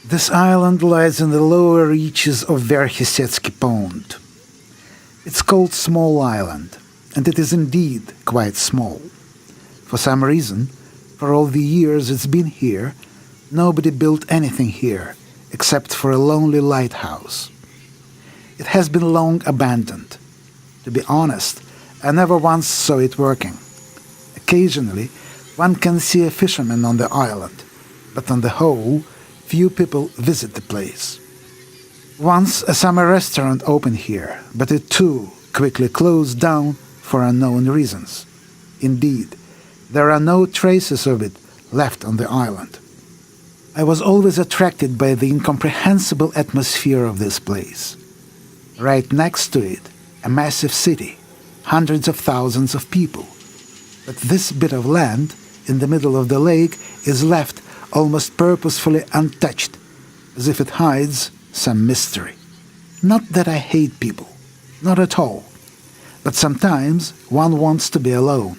This island lies in the lower reaches of Verkhisetsky Pond. It's called Small Island, and it is indeed quite small. For some reason, for all the years it's been here, nobody built anything here except for a lonely lighthouse. It has been long abandoned. To be honest, I never once saw it working. Occasionally, one can see a fisherman on the island, but on the whole, few people visit the place. Once a summer restaurant opened here, but it too quickly closed down for unknown reasons. Indeed, there are no traces of it left on the island. I was always attracted by the incomprehensible atmosphere of this place. Right next to it, a massive city, hundreds of thousands of people. But this bit of land in the middle of the lake is left almost purposefully untouched, as if it hides some mystery. Not that I hate people, not at all, but sometimes one wants to be alone.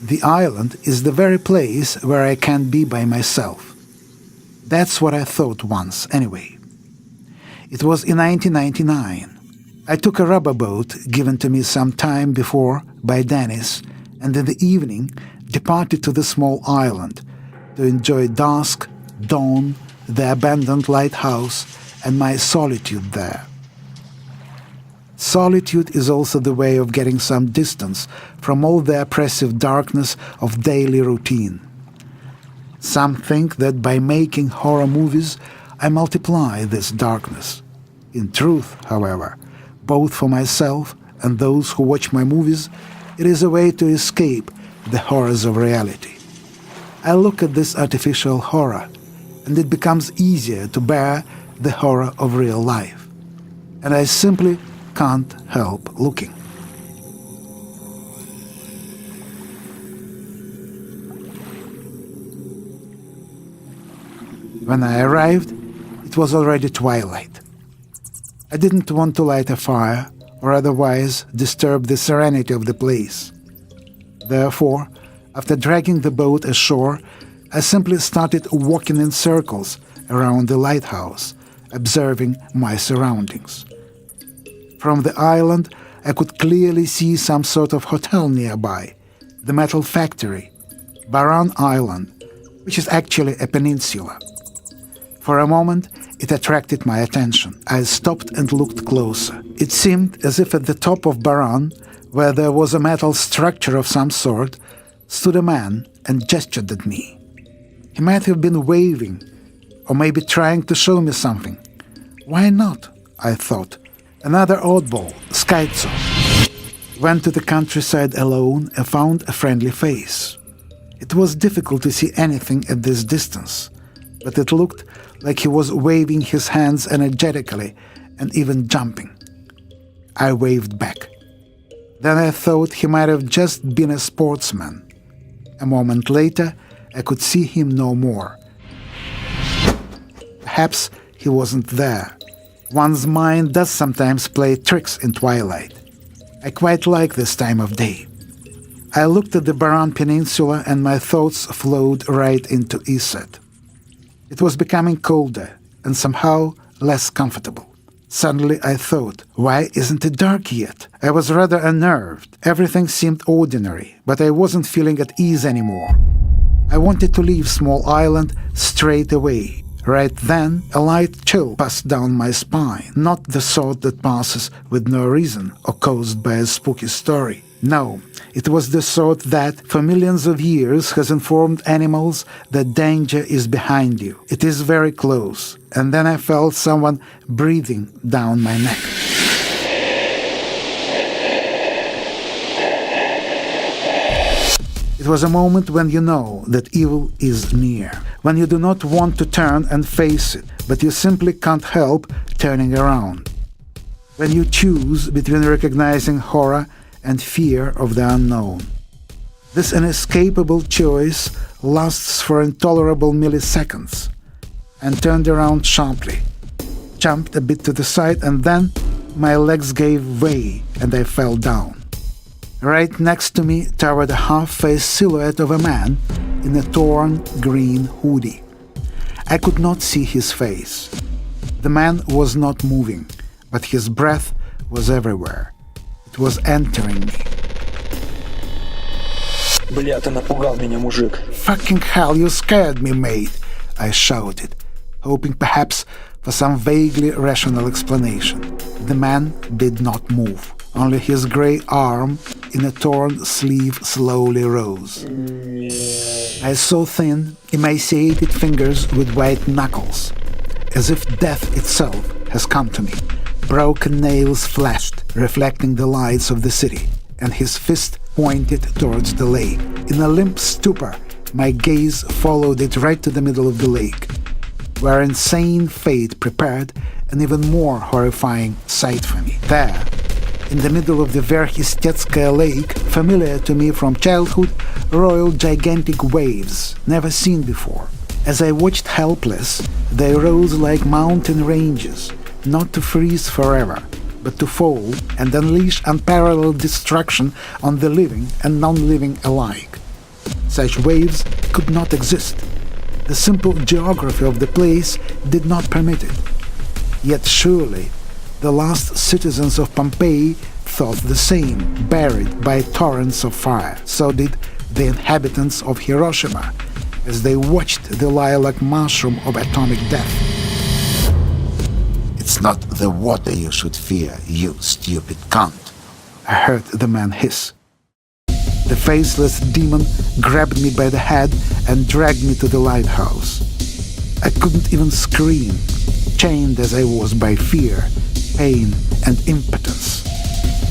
The island is the very place where I can be by myself. That's what I thought once, anyway. It was in 1999. I took a rubber boat given to me some time before by Dennis, and in the evening departed to the small island to enjoy dusk, dawn, the abandoned lighthouse, and my solitude there. Solitude is also the way of getting some distance from all the oppressive darkness of daily routine. Some think that by making horror movies, I multiply this darkness. In truth, however, both for myself and those who watch my movies, it is a way to escape the horrors of reality. I look at this artificial horror, and it becomes easier to bear the horror of real life. And I simply can't help looking. When I arrived, it was already twilight. I didn't want to light a fire or otherwise disturb the serenity of the place. Therefore, after dragging the boat ashore, I simply started walking in circles around the lighthouse, observing my surroundings. From the island, I could clearly see some sort of hotel nearby, the metal factory, Baran Island, which is actually a peninsula. For a moment, it attracted my attention. I stopped and looked closer. It seemed as if at the top of Baran, where there was a metal structure of some sort, stood a man and gestured at me. He might have been waving, or maybe trying to show me something. Why not? I thought. Another oddball, Skytso. Went to the countryside alone and found a friendly face. It was difficult to see anything at this distance, but it looked like he was waving his hands energetically and even jumping. I waved back. Then I thought he might have just been a sportsman. A moment later, I could see him no more. Perhaps he wasn't there. One's mind does sometimes play tricks in twilight. I quite like this time of day. I looked at the Baran Peninsula and my thoughts flowed right into Iset. It was becoming colder and somehow less comfortable. Suddenly I thought, why isn't it dark yet? I was rather unnerved. Everything seemed ordinary, but I wasn't feeling at ease anymore. I wanted to leave Small Island straight away. Right then, a light chill passed down my spine, not the sort that passes with no reason or caused by a spooky story. No, it was the sort that, for millions of years, has informed animals that danger is behind you. It is very close. And then I felt someone breathing down my neck. It was a moment when you know that evil is near, when you do not want to turn and face it, but you simply can't help turning around. When you choose between recognizing horror and fear of the unknown. This inescapable choice lasts for intolerable milliseconds, and turned around sharply, jumped a bit to the side, and then my legs gave way and I fell down. Right next to me towered a half-faced silhouette of a man in a torn green hoodie. I could not see his face. The man was not moving, but his breath was everywhere. It was entering me. Бля, ты напугал меня, мужик. Fucking hell, you scared me, mate, I shouted, hoping perhaps for some vaguely rational explanation. The man did not move. Only his grey arm in a torn sleeve slowly rose. I saw thin, emaciated fingers with white knuckles, as if death itself has come to me. Broken nails flashed, reflecting the lights of the city, and his fist pointed towards the lake. In a limp stupor, my gaze followed it right to the middle of the lake, where insane fate prepared an even more horrifying sight for me. There, in the middle of the Verkhistetskaya lake, familiar to me from childhood, roiled gigantic waves, never seen before. As I watched helpless, they rose like mountain ranges, not to freeze forever, but to fall and unleash unparalleled destruction on the living and non-living alike. Such waves could not exist. The simple geography of the place did not permit it. Yet surely the last citizens of Pompeii thought the same, buried by torrents of fire. So did the inhabitants of Hiroshima, as they watched the lilac mushroom of atomic death. It's not the water you should fear, you stupid cunt, I heard the man hiss. The faceless demon grabbed me by the head and dragged me to the lighthouse. I couldn't even scream, chained as I was by fear, pain, and impotence.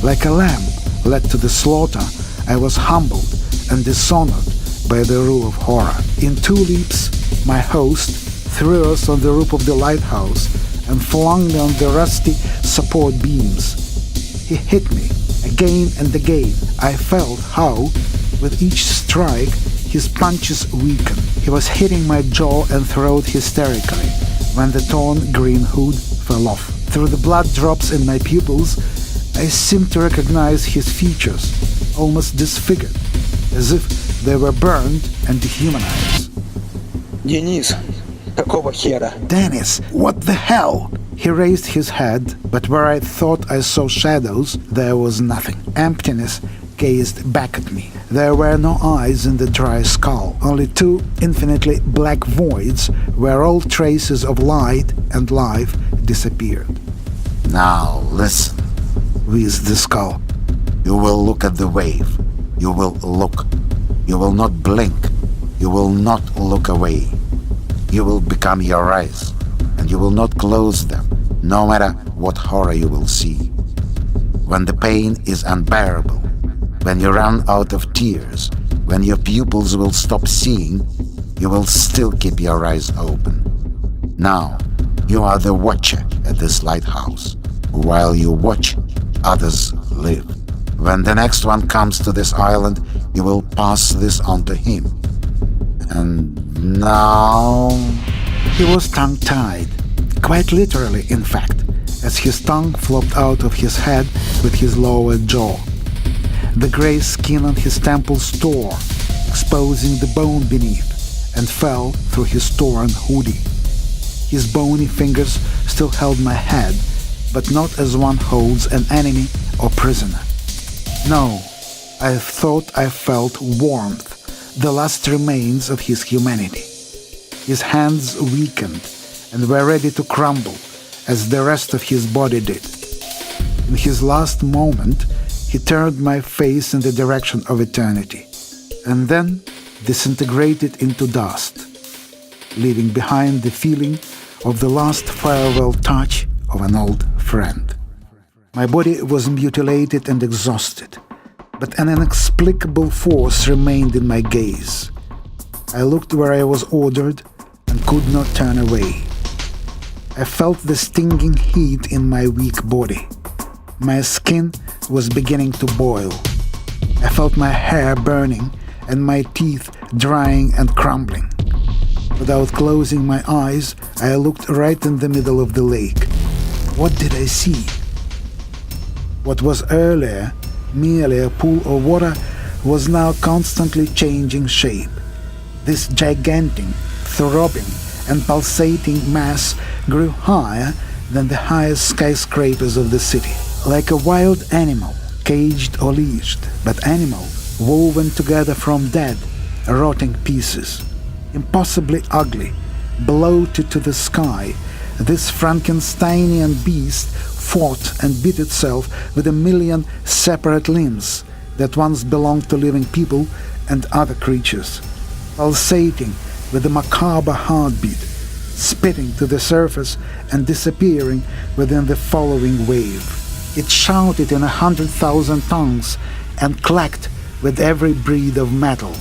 Like a lamb led to the slaughter, I was humbled and dishonored by the rule of horror. In 2 leaps, my host threw us on the roof of the lighthouse and flung me on the rusty support beams. He hit me again and again. I felt how, with each strike, his punches weakened. He was hitting my jaw and throat hysterically when the torn green hood fell off. Through the blood drops in my pupils, I seemed to recognize his features, almost disfigured, as if they were burned and dehumanized. Денис, какого хера? Dennis, what the hell? He raised his head, but where I thought I saw shadows, there was nothing. Emptiness gazed back at me. There were no eyes in the dry skull, only 2 infinitely black voids where all traces of light and life disappeared. Now listen, Wheezed the skull. you will look at the wave. You will look. You will not blink. You will not look away. You will become your eyes, and you will not close them, no matter what horror you will see. When the pain is unbearable, when you run out of tears, when your pupils will stop seeing, you will still keep your eyes open. Now, you are the watcher at this lighthouse. While you watch, others live. When the next one comes to this island, you will pass this on to him. And now... He was tongue-tied, quite literally, in fact, as his tongue flopped out of his head with his lower jaw. The grey skin on his temples tore, exposing the bone beneath, and fell through his torn hoodie. His bony fingers still held my head, but not as one holds an enemy or prisoner. No, I thought I felt warmth, the last remains of his humanity. His hands weakened and were ready to crumble, as the rest of his body did. In his last moment, he turned my face in the direction of eternity, and then disintegrated into dust, leaving behind the feeling of the last farewell touch of an old friend. My body was mutilated and exhausted, but an inexplicable force remained in my gaze. I looked where I was ordered and could not turn away. I felt the stinging heat in my weak body. My skin was beginning to boil. I felt my hair burning and my teeth drying and crumbling. Without closing my eyes, I looked right in the middle of the lake. What did I see? What was earlier merely a pool of water was now constantly changing shape. This gigantic, throbbing, and pulsating mass grew higher than the highest skyscrapers of the city, like a wild animal, caged or leashed, but animal woven together from dead, rotting pieces. Impossibly ugly, bloated to the sky, this Frankensteinian beast fought and beat itself with a million separate limbs that once belonged to living people and other creatures, pulsating with a macabre heartbeat, spitting to the surface and disappearing within the following wave. It shouted in 100,000 tongues and clacked with every breed of metal.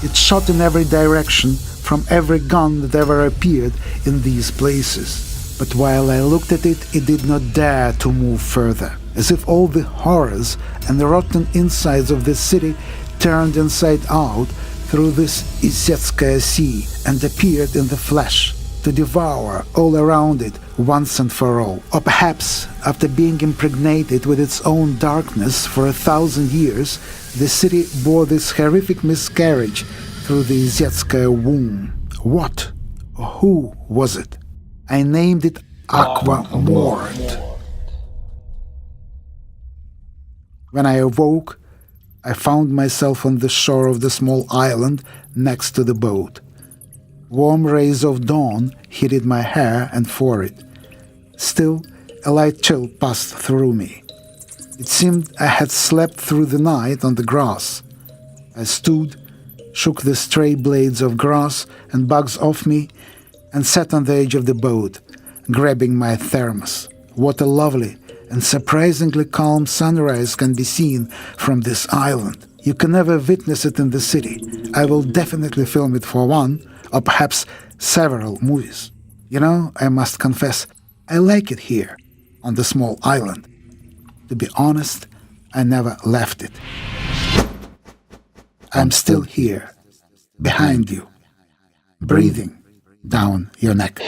It shot in every direction from every gun that ever appeared in these places. But while I looked at it, it did not dare to move further, as if all the horrors and the rotten insides of this city turned inside out through this Yekaterinburg sea and appeared in the flesh to devour all around it once and for all. Or perhaps, after being impregnated with its own darkness for 1,000 years, the city bore this horrific miscarriage through the Yekaterinburg womb. What or who was it? I named it Aqua Mort. When I awoke, I found myself on the shore of the small island next to the boat. Warm rays of dawn heated my hair and forehead. Still, a light chill passed through me. It seemed I had slept through the night on the grass. I stood, shook the stray blades of grass and bugs off me, and sat on the edge of the boat, grabbing my thermos. What a lovely and surprisingly calm sunrise can be seen from this island. You can never witness it in the city. I will definitely film it for one, or perhaps several movies. You know, I must confess, I like it here, on the small island. To be honest, I never left it. I'm still here, behind you, breathing down your neck.